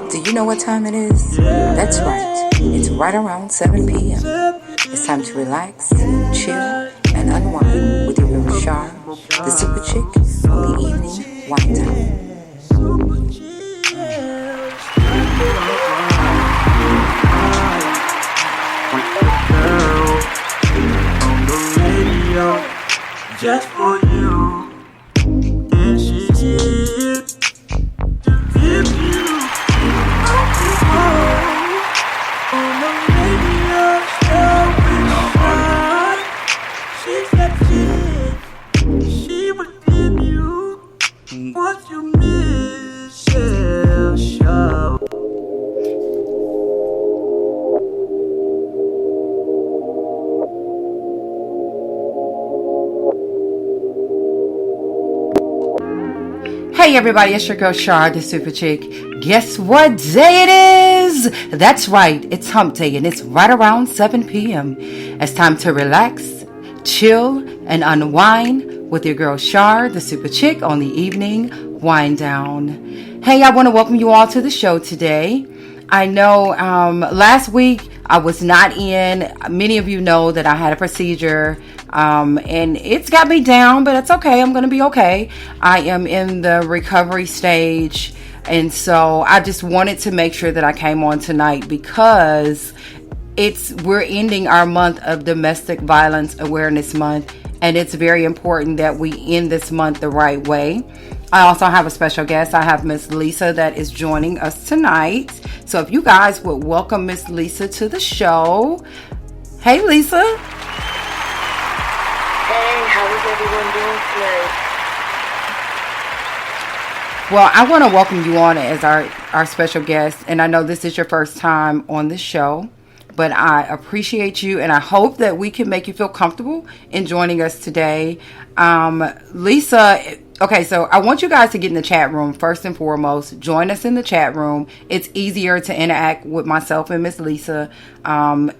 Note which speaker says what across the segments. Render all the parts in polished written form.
Speaker 1: Do you know what time it is? That's right. It's right around 7 p.m. It's time to relax, chill, and unwind with your girl Shar, the super chick on the evening wind down.
Speaker 2: Just for you, and she's here to give you all the love on the radio show with Shine. She said she would give you what you miss, yeah, show.
Speaker 3: Hey everybody, it's your girl Shar, the super chick. Guess what day it is? That's right, it's hump day and it's right around 7 p.m. It's time to relax, chill, and unwind with your girl Shar, the super chick on the evening wind down. Hey, I want to welcome you all to the show today. I know last week I was not in. Many of you know that I had a procedure and it's got me down, but it's okay. I'm going to be okay. I am in the recovery stage. And so I just wanted to make sure that I came on tonight because we're ending our month of Domestic Violence Awareness Month. And it's very important that we end this month the right way. I also have a special guest. I have Miss Lisa that is joining us tonight. So if you guys would welcome Miss Lisa to the show. Hey, Lisa.
Speaker 4: Hey, how is everyone doing tonight?
Speaker 3: Well, I want to welcome you on as our special guest. And I know this is your first time on the show, but I appreciate you and I hope that we can make you feel comfortable in joining us today. Lisa, okay, so I want you guys to get in the chat room first and foremost. Join us in the chat room. It's easier to interact with myself and Miss Lisa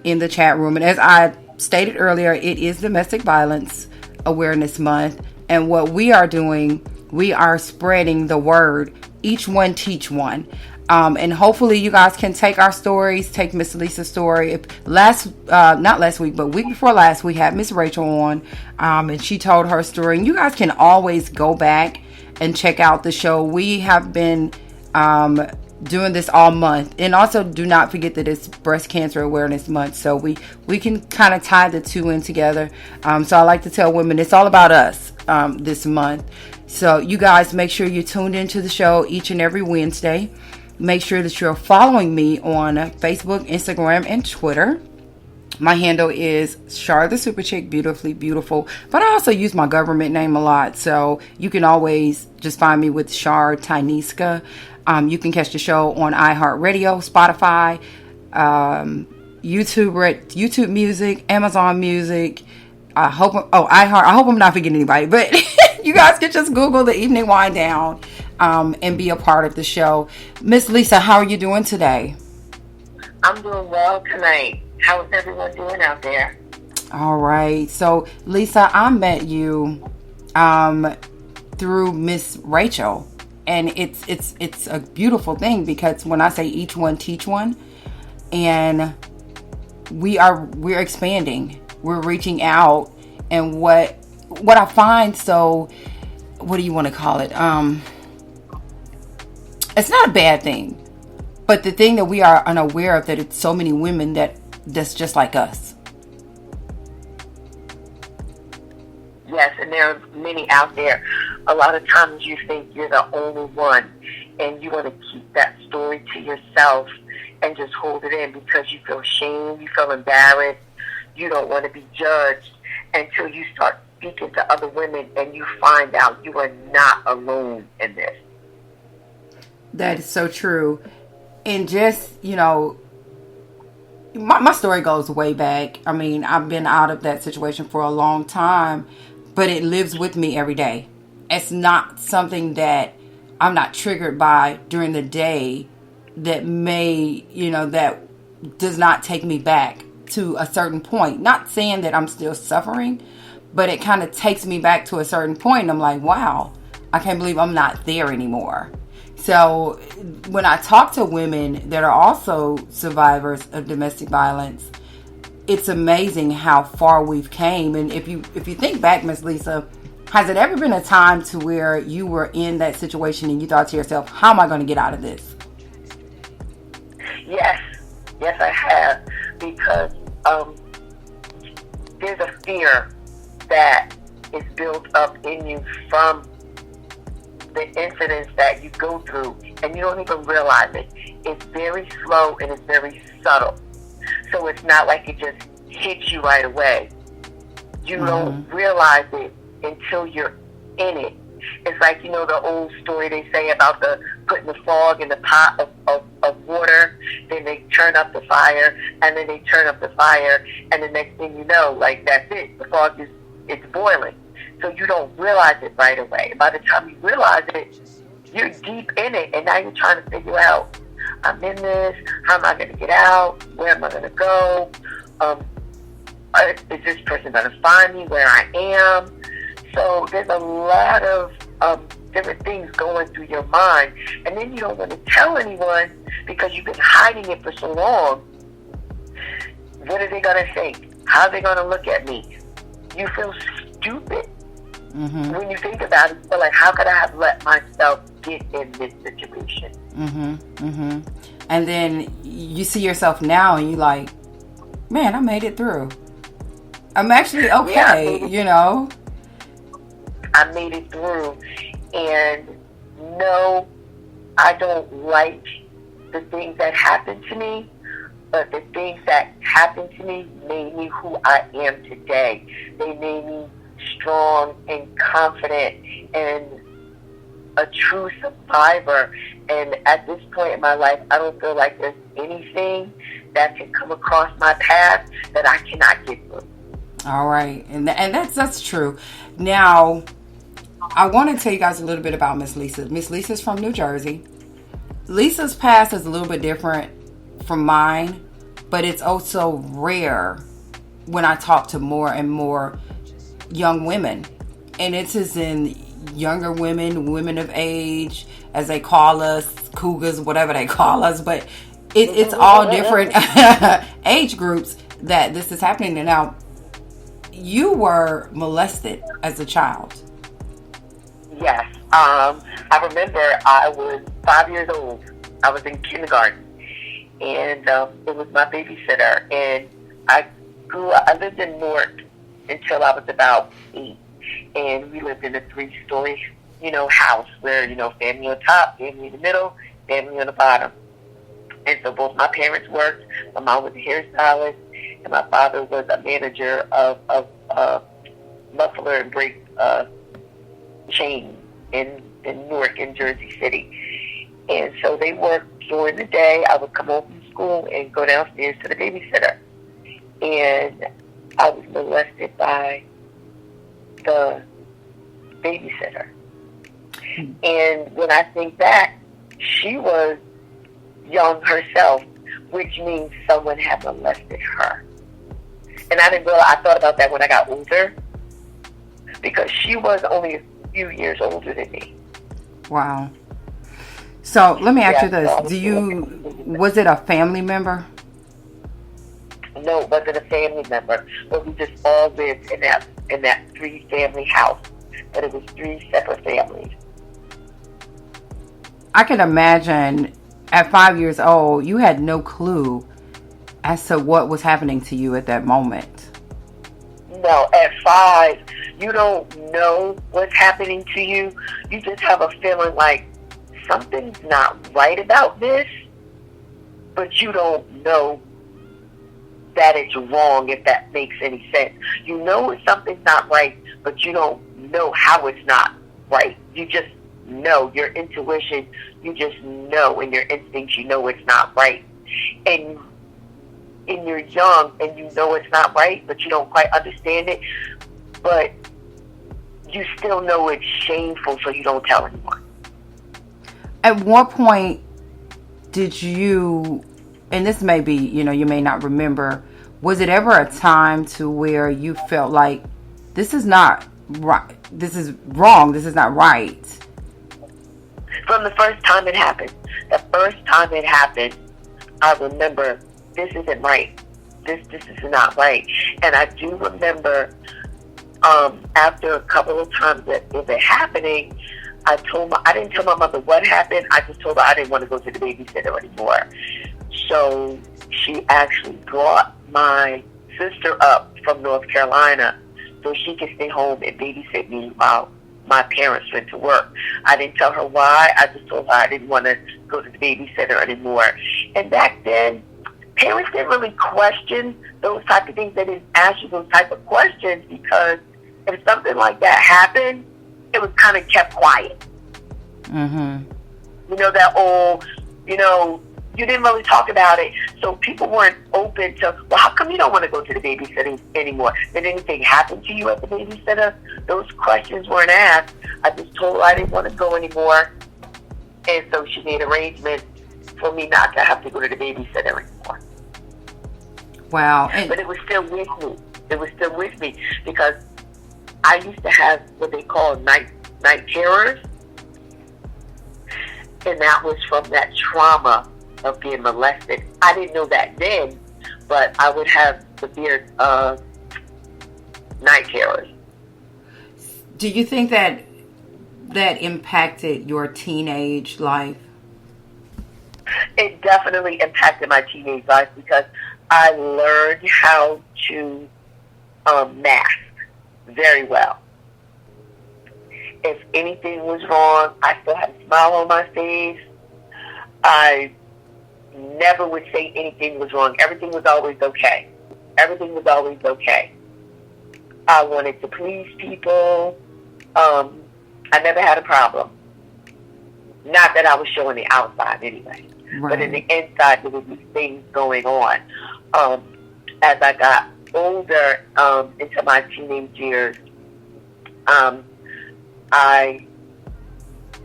Speaker 3: in the chat room. And as I stated earlier, it is Domestic Violence Awareness Month. And what we are doing, we are spreading the word. Each one teach one. And hopefully you guys can take our stories, take Miss Lisa's story. Not last week, but week before last, we had Miss Rachel on, and she told her story. And you guys can always go back and check out the show. We have been doing this all month. And also do not forget that it's Breast Cancer Awareness Month. So we can kind of tie the two in together. So I like to tell women it's all about us this month. So you guys make sure you're tuned into the show each and every Wednesday. Make sure that you're following me on Facebook, Instagram, and Twitter. My handle is Shar the Super Chick, beautifully beautiful. But I also use my government name a lot. So you can always just find me with Shar Tyniska. You can catch the show on iHeartRadio, Spotify, YouTube Music, Amazon Music. I hope I'm not forgetting anybody. But you guys can just Google the Evening Wind Down. And be a part of the show. Miss Lisa, how are you doing today?
Speaker 4: I'm doing well tonight. How is everyone doing out there?
Speaker 3: All right. So, Lisa, I met you through Miss Rachel. And it's a beautiful thing because when I say each one teach one, and we're expanding. We're reaching out, and what I find, so what do you want to call it? It's not a bad thing, but the thing that we are unaware of, that it's so many women that's just like us.
Speaker 4: Yes, and there are many out there. A lot of times you think you're the only one, and you want to keep that story to yourself and just hold it in because you feel shame, you feel embarrassed, you don't want to be judged until you start speaking to other women and you find out you are not alone in this.
Speaker 3: That is so true. And just, my story goes way back. I mean, I've been out of that situation for a long time, but it lives with me every day. It's not something that I'm not triggered by during the day that that does not take me back to a certain point. Not saying that I'm still suffering, but it kind of takes me back to a certain point. And I'm like, wow, I can't believe I'm not there anymore. So when I talk to women that are also survivors of domestic violence, it's amazing how far we've came. And if you think back, Miss Lisa, has it ever been a time to where you were in that situation and you thought to yourself, how am I going to get out of this?
Speaker 4: Yes, I have, because there's a fear that is built up in you from the incidents that you go through, and you don't even realize it. It's very slow and it's very subtle. So it's not like it just hits you right away. You don't realize it until you're in it. It's like, the old story they say about putting the frog in the pot of water, then they turn up the fire, and then they turn up the fire, and the next thing you know, like, that's it. The frog it's boiling. So you don't realize it right away. By the time you realize it, you're deep in it, and now you're trying to figure out, I'm in this, how am I going to get out, where am I going to go, is this person going to find me where I am? So there's a lot of different things going through your mind, and then you don't want to tell anyone because you've been hiding it for so long. What are they going to think? How are they going to look at me? You feel stupid. When you think about it, you feel like, how could I have let myself get in this situation?
Speaker 3: And then you see yourself now and you're like, man, I made it through. I'm actually okay,
Speaker 4: I made it through. And no, I don't like the things that happened to me, but the things that happened to me made me who I am today. They made me strong and confident and a true survivor. And at this point in my life, I don't feel like there's anything that can come across my path that I cannot get through.
Speaker 3: All right. And that's true. Now, I want to tell you guys a little bit about Miss Lisa. Miss Lisa's from New Jersey. Lisa's past is a little bit different from mine, but it's also rare when I talk to more and more young women. And it's as in younger women of age, as they call us, cougars, whatever they call us, but it's all different age groups that this is happening to. Now, you were molested as a child.
Speaker 4: Yes. I remember I was 5 years old. I was in kindergarten, and it was my babysitter. And I lived in Newark until I was about 8, and we lived in a 3-story, house where, family on top, family in the middle, family on the bottom. And so both my parents worked. My mom was a hairstylist, and my father was a manager of muffler and brake chain in Newark, in Jersey City. And so they worked during the day. I would come home from school and go downstairs to the babysitter. And I was molested by the babysitter. And when I think back, she was young herself, which means someone had molested her. And I didn't realize, I thought about that when I got older, because she was only a few years older than me.
Speaker 3: Wow. So let me ask you this: was it a family member?
Speaker 4: No, it wasn't a family member, but we just all lived in that 3-family house. But it was 3 separate families.
Speaker 3: I can imagine at 5 years old, you had no clue as to what was happening to you at that moment.
Speaker 4: No, at 5, you don't know what's happening to you. You just have a feeling like something's not right about this, but you don't know that it's wrong, if that makes any sense. You know something's not right, but you don't know how it's not right. You just know. Your intuition, you just know, in your instincts, you know it's not right. And you're young and you know it's not right, but you don't quite understand it. But you still know it's shameful, so you don't tell anyone.
Speaker 3: At what point did you, and this may be, you may not remember, was it ever a time to where you felt like this is not right, this is wrong, this is not right?
Speaker 4: From the first time it happened. The first time it happened, I remember, this isn't right. This is not right. And I do remember, after a couple of times of it happening, I didn't tell my mother what happened. I just told her I didn't want to go to the babysitter anymore. So she actually brought my sister up from North Carolina so she could stay home and babysit me while my parents went to work. I didn't tell her why. I just told her I didn't want to go to the babysitter anymore. And back then, parents didn't really question those type of things. They didn't ask you those type of questions because if something like that happened, it was kind of kept quiet.
Speaker 3: Mm-hmm.
Speaker 4: You know, that old, you didn't really talk about it. So people weren't open to, well, how come you don't want to go to the babysitter anymore? Did anything happen to you at the babysitter? Those questions weren't asked. I just told her I didn't want to go anymore. And so she made arrangements for me not to have to go to the babysitter anymore.
Speaker 3: Wow.
Speaker 4: But it was still with me. It was still with me because I used to have what they call night terrors. And that was from that trauma of being molested. I didn't know that then, but I would have severe night terrors.
Speaker 3: Do you think that impacted your teenage life?
Speaker 4: It definitely impacted my teenage life because I learned how to mask very well. If anything was wrong, I still had a smile on my face. I never would say anything was wrong. Everything was always okay. Everything was always okay. I wanted to please people. I never had a problem. Not that I was showing the outside anyway.
Speaker 3: Right.
Speaker 4: But in the inside, there would be things going on. As I got older, into my teenage years, I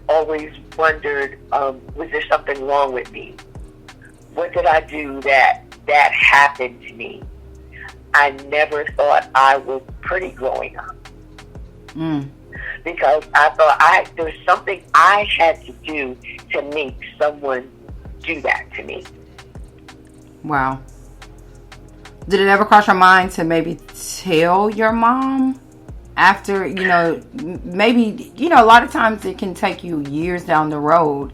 Speaker 4: always wondered, was there something wrong with me? What did I do that happened to me? I never thought I was pretty growing up. Because I thought there was something I had to do to make someone do that to me.
Speaker 3: Wow. Did it ever cross your mind to maybe tell your mom after, maybe, a lot of times it can take you years down the road.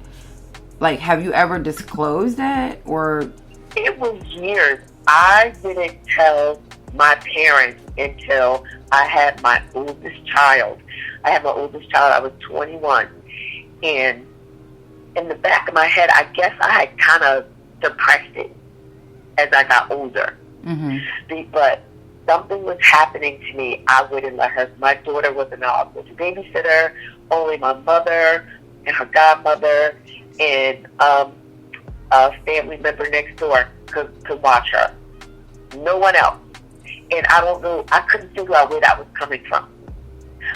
Speaker 3: Like, have you ever disclosed that or?
Speaker 4: It was years. I didn't tell my parents until I had my oldest child. I was 21. And in the back of my head, I guess I had kind of suppressed it as I got older. Mm-hmm. But something was happening to me. I wouldn't let her. My daughter wasn't allowed to go to babysitter. Only my mother and her godmother and a family member next door could watch her. No one else. And I don't know, I couldn't figure out where that was coming from.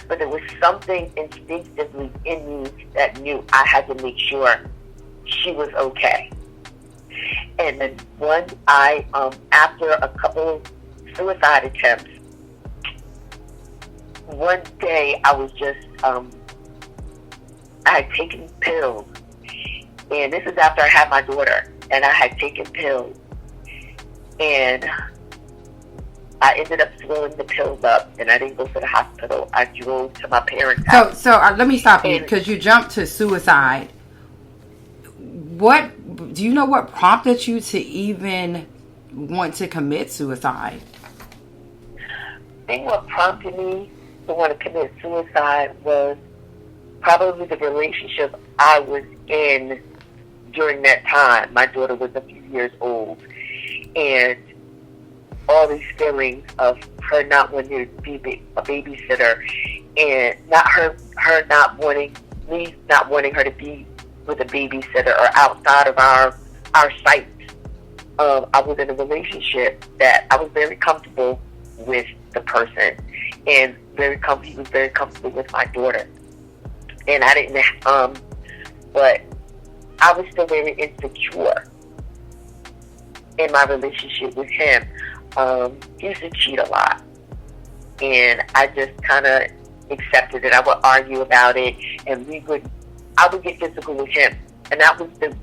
Speaker 4: But there was something instinctively in me that knew I had to make sure she was okay. And then after a couple of suicide attempts, one day I was just, I had taken pills. And this is after I had my daughter. And I had taken pills. And I ended up throwing the pills up, and I didn't go to the hospital. I drove to my parents' house.
Speaker 3: So let me stop you because you jumped to suicide. What do you know? What prompted you to even want to commit suicide?
Speaker 4: I think what prompted me to want to commit suicide was probably the relationship I was in during that time. My daughter was a few years old, and all these feelings of her not wanting to be a babysitter, and her not wanting me not wanting her to be with a babysitter or outside of our sight. I was in a relationship that I was very comfortable with the person, and he was very comfortable with my daughter, and I didn't. But I was still very insecure in my relationship with him. He used to cheat a lot, and I just kind of accepted it. I would argue about it, and we would I would get physical with him. And that was the